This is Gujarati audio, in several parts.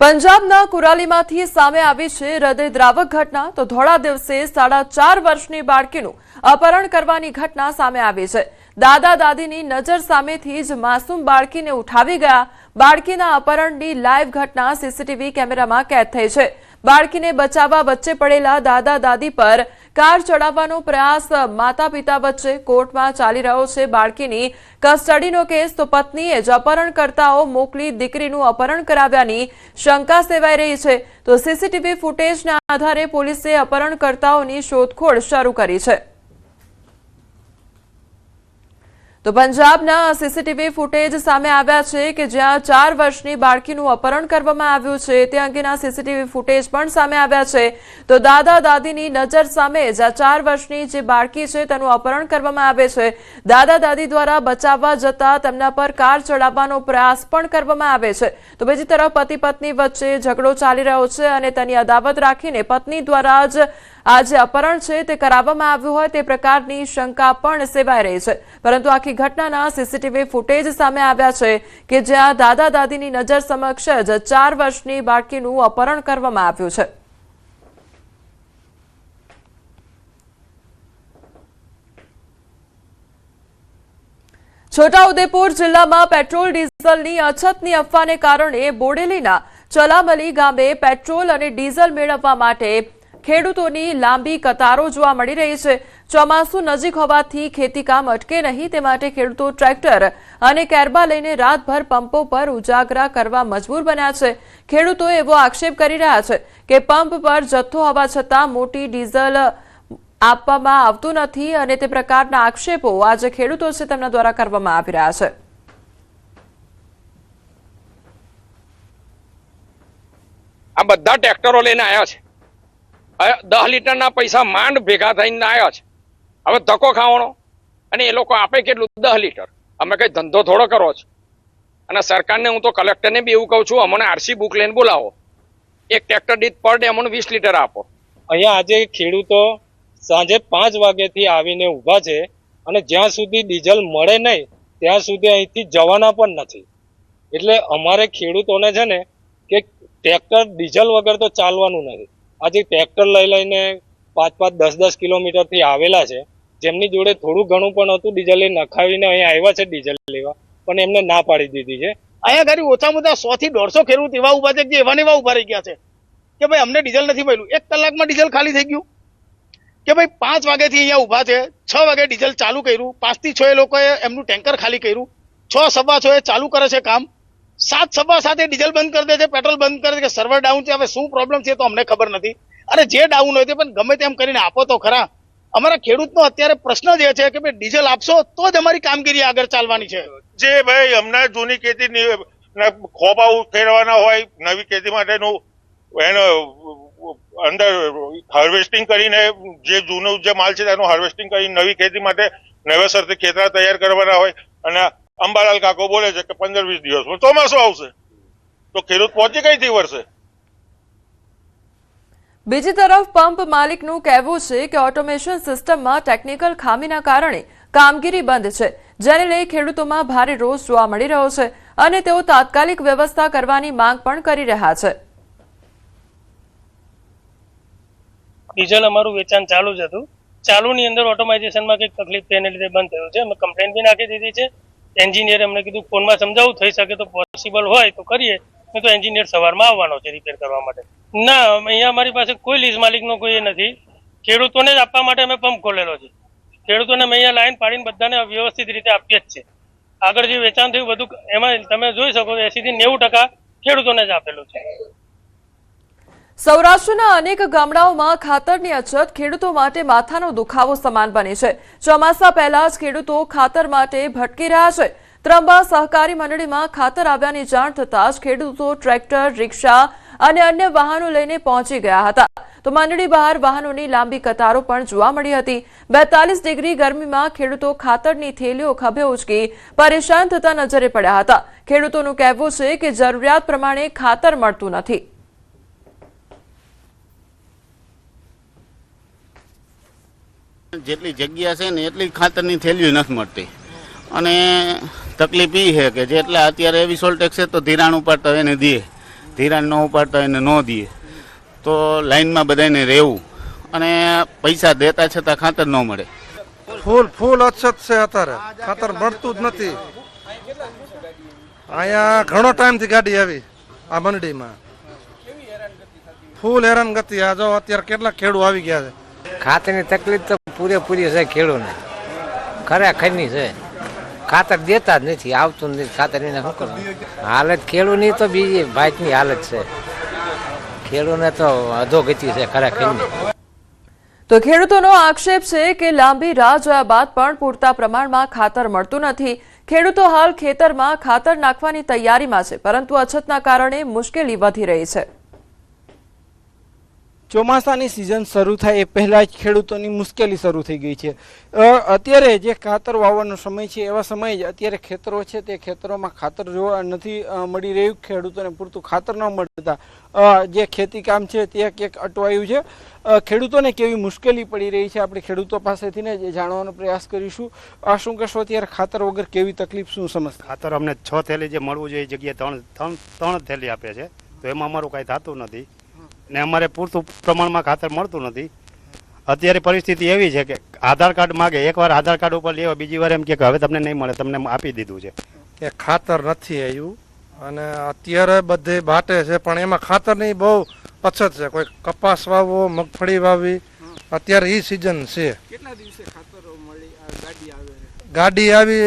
પંજાબના કુરાલીમાંથી સામે આવી છે હૃદયદ્રાવક ઘટના। તો ધોળા દિવસે 4.5 વર્ષની બાળકીનું અપહરણ કરવાની ઘટના સામે આવી છે। દાદા દાદીની નજર સામેથી જ માસૂમ બાળકીને ઉઠાવી ગયા। બાળકીના અપહરણની લાઈવ ઘટના સીસીટીવી કેમેરામાં કેદ થઈ છે। બાળકીને બચાવવા વચ્ચે પડેલા દાદા દાદી પર કાર ચડાવવાનો પ્રયાસ માતા પિતા વચ્ચે કોર્ટમાં ચાલી રહ્યો છે। બાળકીની કસ્ટડીનો કેસ તો પત્નીએ જ અપહરણકર્તાઓ મોકલી દીકરીનું અપહરણ કરાવ્યાની શંકા સેવાઈ રહી છે। તો સીસીટીવી ફૂટેજના આધારે પોલીસે અપહરણકર્તાઓની શોધખોળ શરૂ કરી છે। તો પંજાબના સીસીટીવી ફૂટેજ સામે આવ્યા છે કે જ્યાં 4 વર્ષની બાળકીનું અપહરણ કરવામાં આવ્યું છે। તે અંગેના સીસીટીવી ફૂટેજ પણ સામે આવ્યા છે। તો દાદા દાદીની નજર સામે જ આ 4 વર્ષની જે બાળકી છે તેનું અપહરણ કરવામાં આવે છે। દાદા દાદી દ્વારા બચાવવા જતા તેમના પર કાર ચડાવવાનો પ્રયાસ પણ કરવામાં આવે છે। તો બીજી તરફ પતિ પત્ની વચ્ચે ઝઘડો ચાલી રહ્યો છે અને તેની અદાવત રાખીને પત્ની દ્વારા જ આ જે અપહરણ છે તે કરાવવામાં આવ્યું હોય તે પ્રકારની શંકા પણ સેવાઈ રહી છે। પરંતુ આખી ઘટનાના સીસીટીવી ફૂટેજ સામે આવ્યા છે કે જ્યાં દાદા દાદીની નજર સમક્ષ જ 4 વર્ષની બાળકીનું અપહરણ કરવામાં આવ્યું છે। છોટાઉદેપુર જિલ્લામાં પેટ્રોલ ડીઝલની અછતની અફવાને કારણે બોડેલીના ચલામલી ગામે પેટ્રોલ અને ડીઝલ મેળવવા માટે ખેડૂતોની લાંબી કતારો જોવા મળી રહી છે। ચોમાસું નજીક હોવાથી ખેતીકામ અટકે નહીં તે માટે ખેડૂતો ટ્રેક્ટર અને કેરબા લઈને રાતભર પંપો પર ઉજાગરા કરવા મજબૂર બન્યા છે। ખેડૂતો એવો આક્ષેપ કરી રહ્યા છે કે પંપ પર જથ્થો હોવા છતાં મોટી ડીઝલ આપવામાં આવતું નથી અને તે પ્રકારના આક્ષેપો આજે ખેડૂતો છે તેમના દ્વારા કરવામાં આવી રહ્યા છે। આ બધા ટ્રેક્ટરો લઈને આવ્યા છે। 10 લીટરના પૈસા માંડ ભેગા થઈને આવ્યા છે। હવે ધક્કો ખાવાનો અને એ લોકો આપે કેટલું 10 લીટર। અમે કઈ ધંધો થોડો કરવો છે। અને સરકારને હું તો કલેક્ટરને બી એવું કહું છું, અમને આરસી બુક લઈને બોલાવો, એક ટ્રેક્ટર દીઠ પર ડે અમને 20 લીટર આપો। અહીંયા આજે ખેડૂતો સાંજે 5 વાગ્યાથી આવીને ઊભા છે અને જ્યાં સુધી ડીઝલ મળે નહીં ત્યાં સુધી અહીંથી જવાના પણ નથી। એટલે અમારે ખેડૂતોને છે ને કે ટ્રેક્ટર ડીઝલ વગર તો ચાલવાનું નથી। આજે ટ્રેક્ટર લઈ લઈને 5-5, 10-10 કિલોમીટરથી આવેલા છે, જેમની જોડે થોડું ઘણું પણ હતું ડીઝલ એ નખાવીને અહીંયા આવ્યા છે ડીઝલ લેવા, પણ એમને ના પાડી દીધી છે। અહીંયા ગાડી ઓછામાં ઓછા 100 થી 150 ખેડૂત એવા ઉભા છે કે એવા ને એવા ઉભા રહી ગયા છે કે ભાઈ અમને ડીઝલ નથી મળ્યું। 1 કલાકમાં ડીઝલ ખાલી થઈ ગયું કે ભાઈ 5 વાગ્યાથી અહીંયા ઉભા છે, 6 વાગે ડીઝલ ચાલુ કર્યું, 5 થી 6 એ લોકોએ એમનું ટેન્કર ખાલી કર્યું, 6 સવા 6 એ ચાલુ કરે છે કામ, 7 સવા 7 એ ડીઝલ બંધ કરી દે છે, પેટ્રોલ બંધ કરે છે કે સર્વર ડાઉન છે। હવે શું પ્રોબ્લેમ છે તો અમને ખબર નથી। અરે જે ડાઉન હોય તે પણ ગમે તેમ કરીને આપો તો ખરા। અમારા ખેડૂતનો અત્યારે પ્રશ્ન જે છે કે ભાઈ ડીઝલ આપશો તો જ અમારી કામગીરી આગળ ચાલવાની છે। જે ભાઈ હમણાં જૂની ખેતી ખોબા ફેરવાના હોય, નવી ખેતી માટેનું એનો અંદર હાર્વેસ્ટિંગ કરીને જે જૂનો જે માલ છે તેનું હાર્વેસ્ટિંગ કરી નવી ખેતી માટે નવેસરથી ખેતરા તૈયાર કરવાના હોય અને અંબાલાલ કાકો બોલે છે કે 15-20 દિવસમાં ચોમાસું આવશે તો ખેડૂત પહોંચી કઈથી વળશે। બીજી તરફ પંપ માલિકનું કહેવું છે કે ઓટોમેશન સિસ્ટમમાં ટેકનિકલ ખામીના કારણે કામગીરી બંધ છે, જેને લઈ ખેડૂતોમાં ભારે રોષ જોવા મળી રહ્યો છે અને તેઓ તાત્કાલિક વ્યવસ્થા કરવાની માંગ પણ કરી રહ્યા છે। ડીઝલ અમારું વેચાણ ચાલુ જ હતું, ચાલુની અંદર ઓટોમાઇઝેશનમાં કંઈક તકલીફ તેને લીધે બંધ થયું છે। અમે કમ્પ્લેન બી નાખી દીધી છે। એન્જિનિયરે અમને કીધું ફોનમાં સમજાવવું થઈ શકે તો પોસિબલ હોય તો કરીએ, નહીં તો એન્જિનિયર સવારમાં આવવાનો છે રિપેર કરવા માટે। ના, અહીંયા અમારી પાસે કોઈ લીઝ માલિકનો કોઈ નથી, ખેડૂતોને જ આપવા માટે અમે પંપ ખોલેલો છે। ખેડૂતોને અમે અહીંયા લાઈન પાડીને બધાને વ્યવસ્થિત રીતે આપીએ જ છે। આગળ જે વેચાણ થયું બધું એમાં તમે જોઈ શકો 80 થી 90% ખેડૂતોને જ આપેલું છે। સૌરાષ્ટ્રના અનેક ગામડાઓમાં ખાતરની અછત ખેડૂતો માટે માથાનો દુખાવો સમાન બની છે। ચોમાસા પહેલા જ ખેડૂતો ખાતર માટે ભટકી રહ્યા છે। ત્રંબા સહકારી મંડળીમાં ખાતર આવ્યાની જાણ થતાં જ ખેડૂતો ટ્રેક્ટર, રિક્ષા અને અન્ય વાહનો લઈને પહોંચી ગયા હતા। તો મંડળી બહાર વાહનોની લાંબી કતારો પણ જોવા મળી હતી। 42 ડિગ્રી ગરમીમાં ખેડૂતો ખાતરની થેલીઓ ખભે ઉચકી પરેશાન થતા નજરે પડ્યા હતા। ખેડૂતોનું કહેવું છે કે જરૂરિયાત પ્રમાણે ખાતર મળતું નથી। જેટલી જગ્યા છે ને એટલી ખાતરની થેલીઓ નથી મળતી અને તકલીફ એ છે કે જેટલા અત્યારે એવી સોલ્ટેક્સ છે તો ધિરાણ ઉપાડતા એને દે ધિરાણ ન ઉપાડતા એને ન દે તો લાઈનમાં બધાને રહેવું અને પૈસા દેતા છતાં ખાતર ન મળે. ફૂલ અછત છે અત્યારે, ખાતર મળતું જ નથી. અહીંયા ઘણો ટાઈમથી ગાડી આવી આ મંડીમાં, ફૂલ હેરાનગતિ. આ જો અત્યારે કેટલા ખેડૂ આવી ગયા છે. ખાતરની તકલીફ તો પૂરેપૂરી છે ખેડૂતને, ખરેખરની છે. ખાતર દેતા જ નથી, આવતું નથી ખાતર. એને શું કરવું? હાલત ખેડૂતની તો બીજી ભાતની હાલત છે. ખેડૂતને તો અધોગતિ છે ખરેખરની. તો ખેડૂતોનો આક્ષેપ છે કે લાંબી રાહ જોયા બાદ પણ પૂરતા પ્રમાણમાં ખાતર મળતું નથી. ખેડૂતો હાલ ખેતરમાં ખાતર નાખવાની તૈયારીમાં છે, પરંતુ અછતના કારણે મુશ્કેલી વધી રહી છે. ચોમાસાની સિઝન શરૂ થાય એ પહેલા જ ખેડૂતોની મુશ્કેલી શરૂ થઈ ગઈ છે. અત્યારે જે ખાતર વાવવાનો સમય છે એવા સમયે જ અત્યારે ખેતરો છે તે ખેતરોમાં ખાતર જોવા નથી મળી રહ્યું. ખેડૂતોને પૂરતું ખાતર ન મળતા જે ખેતી કામ છે તે ક્યાંક અટવાયું છે. ખેડૂતોને કેવી મુશ્કેલી પડી રહી છે આપણે ખેડૂતો પાસેથી ને જાણવાનો પ્રયાસ કરીશું. શું કહેશો અત્યારે ખાતર વગર કેવી તકલીફ, શું સમસ્યા? ખાતર અમને 6 થેલી જે મળવું જોઈએ એ જગ્યાએ ત્રણ થેલી આપે છે, તો એમાં અમારું કાંઈ થતું નથી ને અમારે પૂરતું પ્રમાણમાં ખાતર મળતું નથી. અત્યારે પરિસ્થિતિ એવી છે કે આધાર કાર્ડ માગે, એકવાર આધાર કાર્ડ ઉપર લેવા, બીજી વાર એમ કે હવે તમને નહીં મળે, તમને આપી દીધું છે. કે ખાતર નથી આવ્યું અને અત્યારે બધે બાટે છે, પણ એમાં ખાતરની બહુ અછત છે. કોઈ કપાસ વાવવો, મગફળી વાવવી, અત્યારે એ સિઝન છે. કેટલા દિવસે ખાતર મળી? ગાડી આવી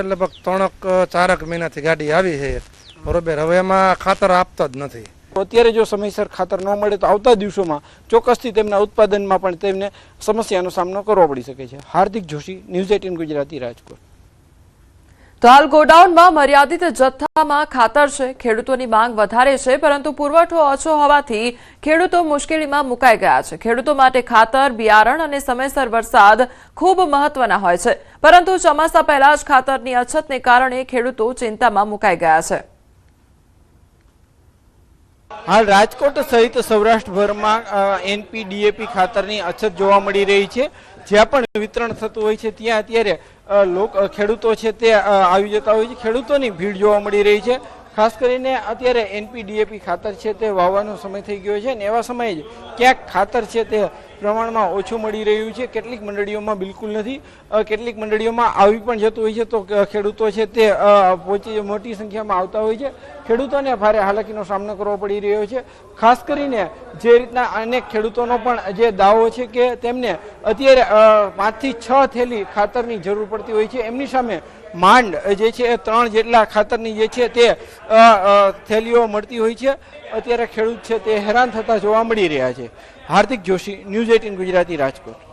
લગભગ 3-4 મહિનાથી ગાડી આવી છે બરોબર. હવે એમાં ખાતર આપતા જ નથી. અત્યારે જો સમયસર ખાતર ન મળે તો આવતા દિવસોમાં ચોક્કસથી તેમના ઉત્પાદનમાં પણ તેમને સમસ્યાનો સામનો કરવો પડી શકે છે. હાર્દિક જોશી, ન્યૂઝ 18 ગુજરાતી, રાજકોટ. તો હાલ ગોડાઉનમાં મર્યાદિત જથ્થામાં ખાતર છે. ખેડૂતોની માંગ વધારે છે, પરંતુ પુરવઠો ઓછો હોવાથી ખેડૂતો મુશ્કેલીમાં મુકાઈ ગયા છે. ખેડૂતો માટે ખાતર, બિયારણ અને સમયસર વરસાદ ખૂબ મહત્વના હોય છે, પરંતુ ચોમાસા પહેલા જ ખાતરની અછતને કારણે ખેડૂતો ચિંતામાં મુકાઈ ગયા છે. હાલ રાજકોટ સહિત સૌરાષ્ટ્રભરમાં NP DAP ખાતરની અછત જોવા મળી રહી છે. જ્યાં પણ વિતરણ થતું હોય છે ત્યાં અત્યારે ખેડૂતો છે તે આવી જતા હોય છે. ખેડૂતોની ભીડ જોવા મળી રહી છે. ખાસ કરીને અત્યારે NP DAP ખાતર છે તે વાવવાનો સમય થઈ ગયો છે ને એવા સમયે જ ક્યાંક ખાતર છે તે પ્રમાણમાં ઓછું મળી રહ્યું છે. કેટલીક મંડળીઓમાં બિલકુલ નથી, કેટલીક મંડળીઓમાં આવી પણ જતું હોય છે. તો ખેડૂતો છે તે મોટી સંખ્યામાં આવતા હોય છે. ખેડૂતોને ભારે હાલાકીનો સામનો કરવો પડી રહ્યો છે. ખાસ કરીને જે રીતના અનેક ખેડૂતોનો પણ જે દાવો છે કે તેમને અત્યારે 5 થી 6 થેલી ખાતરની જરૂર પડતી હોય છે. એમની સામે માંડ જે છે 3 જેટલા ખાતરની જે છે તે થેલીઓ મળતી હોય છે. અત્યારે ખેડૂત છે તે હેરાન થતા જોવા મળી રહ્યા છે. હાર્દિક જોશી, ન્યૂઝ 18 ગુજરાતી, રાજકોટ.